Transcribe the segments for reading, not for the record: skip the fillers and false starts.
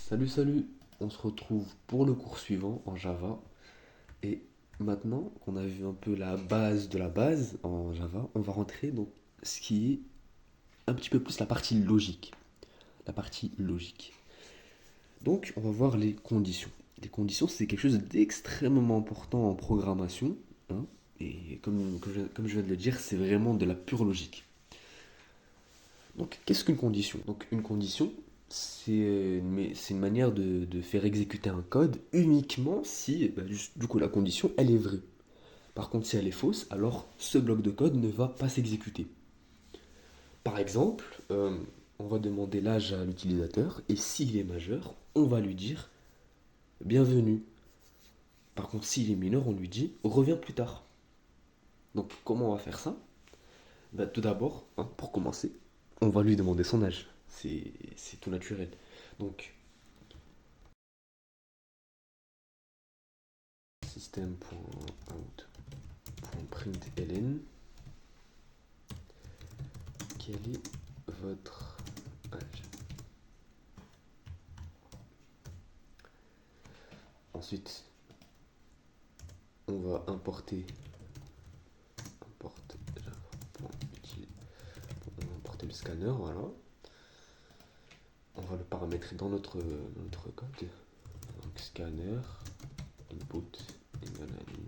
Salut, salut! On se retrouve pour le cours suivant en Java. Et maintenant qu'on a vu un peu la base de la base en Java, on va rentrer dans ce qui est un petit peu plus la partie logique. La partie logique. Donc, on va voir les conditions. Les conditions, c'est quelque chose d'extrêmement important en programmation, hein. Et comme je viens de le dire, c'est vraiment de la pure logique. Donc, qu'est-ce qu'une condition? Donc, une condition, c'est une manière de faire exécuter un code uniquement si, du coup, la condition, elle est vraie. Par contre, si elle est fausse, alors ce bloc de code ne va pas s'exécuter. Par exemple, on va demander l'âge à l'utilisateur, et s'il est majeur, on va lui dire bienvenue. Par contre, s'il est mineur, on lui dit reviens plus tard. Donc, comment on va faire ça? Tout d'abord, hein, pour commencer, on va lui demander son âge. C'est tout naturel. Donc, system.out.println, quel est votre âge? Ensuite, on va importer le scanner, voilà. On va le paramétrer dans notre code. Donc scanner, input égale à new,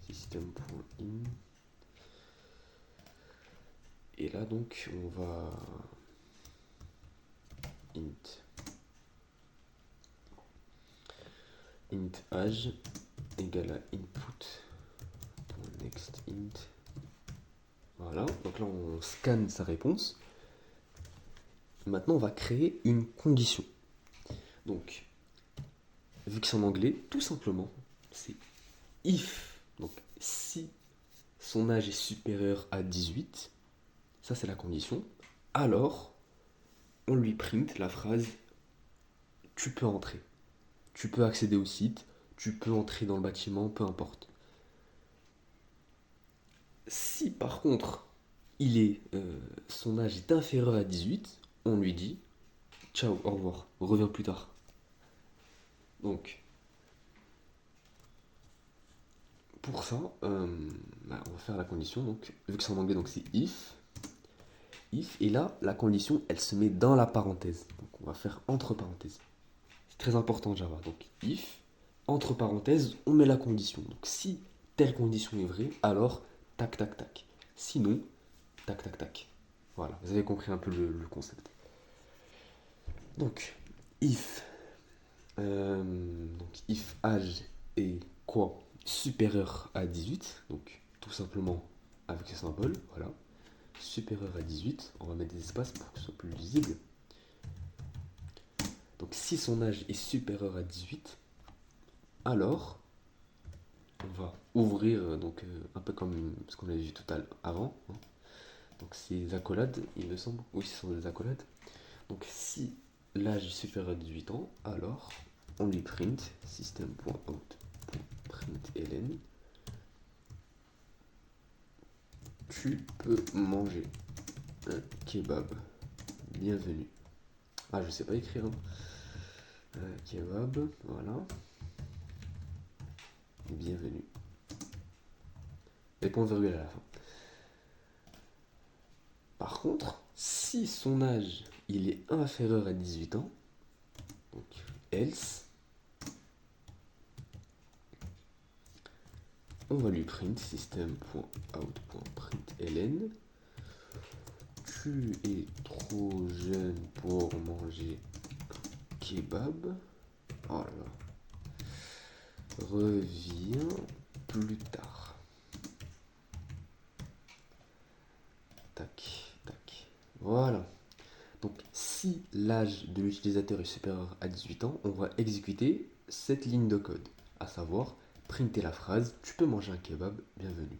system.in. Et là donc on va int age égale à input.nextInt. Voilà, donc là on scanne sa réponse. Maintenant on va créer une condition. Donc, vu que c'est en anglais, tout simplement, c'est if. Donc, si son âge est supérieur à 18, ça c'est la condition, alors on lui print la phrase tu peux entrer. Tu peux accéder au site, tu peux entrer dans le bâtiment, peu importe. Si par contre son âge est inférieur à 18, on lui dit ciao, au revoir, reviens plus tard. Donc, pour ça, on va faire la condition. Donc, vu que c'est en anglais, donc c'est if, et là, la condition, elle se met dans la parenthèse. Donc, on va faire entre parenthèses. C'est très important Java. Donc, if, entre parenthèses, on met la condition. Donc, si telle condition est vraie, alors tac, tac, tac. Sinon, tac, tac, tac. Voilà, vous avez compris un peu le concept. Donc, if, if âge est quoi? Supérieur à 18. Donc, tout simplement avec ce symbole, voilà. Supérieur à 18, on va mettre des espaces pour que ce soit plus lisible. Donc si son âge est supérieur à 18, alors on va ouvrir, un peu comme ce qu'on avait vu tout à l'heure avant, hein. Donc ces accolades, il me semble, oui ce sont des accolades. Donc si l'âge est supérieur à 18 ans, alors on lui print system.out.println, tu peux manger un kebab, bienvenue. Ah je sais pas écrire, hein. Kebab, voilà. Bienvenue. Et point virgule à la fin. Par contre, si son âge il est inférieur à 18 ans, donc else, on va lui print system.out.println, tu es trop jeune pour manger kebab. Oh là là. Reviens plus tard. Tac, tac. Voilà. Donc si l'âge de l'utilisateur est supérieur à 18 ans, on va exécuter cette ligne de code, à savoir printer la phrase tu peux manger un kebab, bienvenue.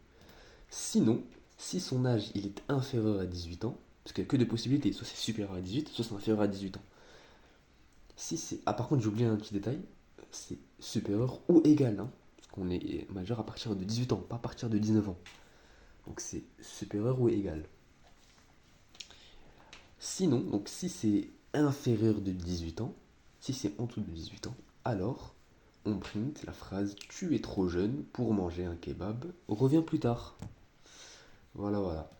Sinon, si son âge il est inférieur à 18 ans, parce qu'il n'y a que deux possibilités, soit c'est supérieur à 18, soit c'est inférieur à 18 ans. Si c'est. Ah par contre j'ai oublié un petit détail, c'est supérieur ou égal, hein, parce qu'on est majeur à partir de 18 ans, pas à partir de 19 ans. Donc c'est supérieur ou égal. Sinon, donc si c'est inférieur de 18 ans, si c'est en dessous de 18 ans, alors on print la phrase tu es trop jeune pour manger un kebab, reviens plus tard. Voilà, voilà.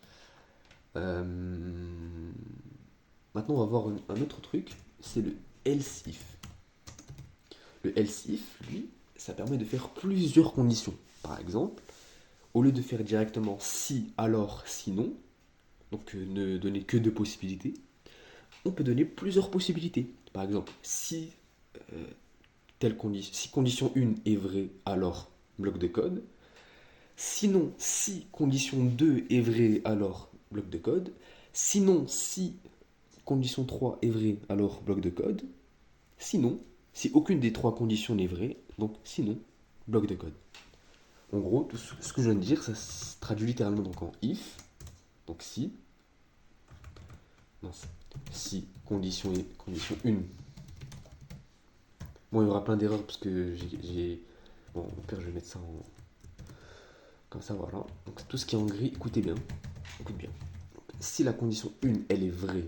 Euh, Maintenant, on va voir un autre truc, c'est le else if. Le else if, lui, ça permet de faire plusieurs conditions. Par exemple, au lieu de faire directement si, alors, sinon, donc ne donner que deux possibilités, on peut donner plusieurs possibilités. Par exemple, si telle condition, si condition 1 est vraie, alors bloc de code. Sinon, si condition 2 est vraie, alors bloc de code. Sinon, si condition 3 est vraie, alors bloc de code. Sinon, si aucune des trois conditions n'est vraie, donc sinon, bloc de code. En gros, tout ce que je viens de dire, ça se traduit littéralement donc en if, donc si, non, si condition 1. Bon, il y aura plein d'erreurs parce que j'ai. Bon, au pire, je vais mettre ça en. Comme ça, voilà. Donc, tout ce qui est en gris, écoutez bien. Écoute bien. Donc, si la condition 1, elle est vraie,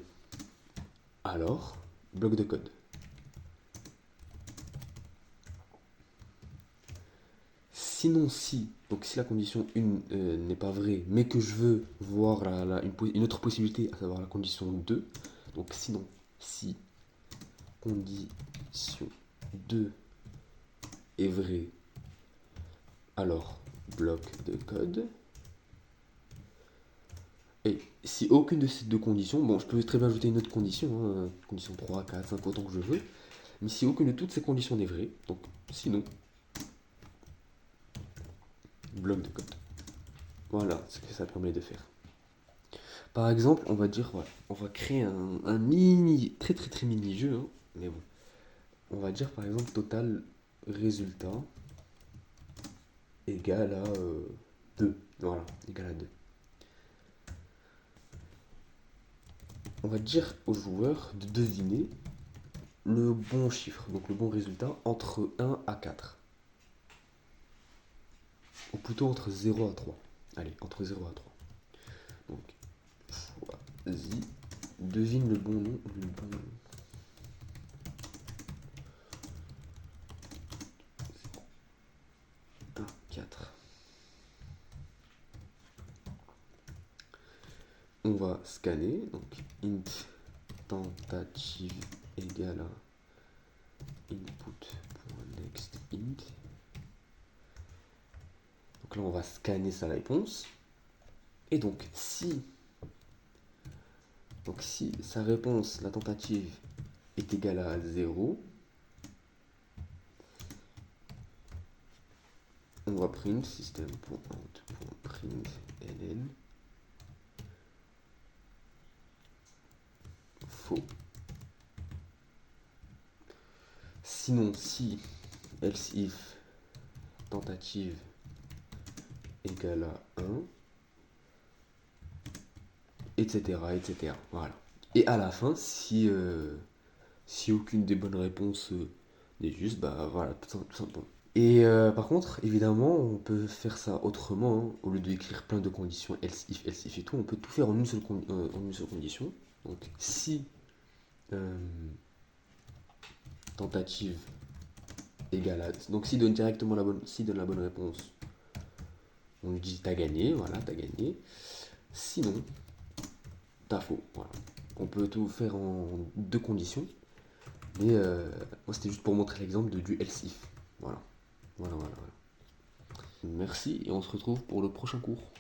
alors, bloc de code. Sinon, si, donc si la condition 1 n'est pas vraie, mais que je veux voir une autre possibilité, à savoir la condition 2, donc sinon, si condition 2 est vraie, alors bloc de code. Et si aucune de ces deux conditions, bon, je peux très bien ajouter une autre condition, hein, condition 3, 4, 5, autant que je veux, mais si aucune de toutes ces conditions n'est vraie, donc sinon, bloc de code. Voilà ce que ça permet de faire. Par exemple, on va dire, voilà, on va créer un mini, très très très mini jeu, hein, mais bon. On va dire par exemple total résultat égal à 2. Voilà, égal à 2. On va dire au joueur de deviner le bon chiffre, donc le bon résultat entre 1 à 4. Ou plutôt entre 0 à 3. Allez, entre 0 à 3. Donc, vas-y, devine le bon nom. Le bon 1, 4. On va scanner, donc int tentative égale à input.nextInt. Donc là, on va scanner sa réponse. Et donc, si sa réponse, la tentative, est égale à 0, on va print system.out.println faux. Sinon, si else if tentative égale à 1, etc., etc. Voilà. Et à la fin, si aucune des bonnes réponses n'est juste, bah voilà, tout simplement. Et par contre, évidemment, on peut faire ça autrement, hein. Au lieu d'écrire plein de conditions, else if et tout, on peut tout faire en une seule condition. Donc, si tentative égale à. Donc, s'il donne directement donne la bonne réponse, on lui dit t'as gagné, voilà, t'as gagné. Sinon, t'as faux, voilà. On peut tout faire en deux conditions. Mais moi, c'était juste pour montrer l'exemple du else if. Voilà. Voilà. Merci et on se retrouve pour le prochain cours.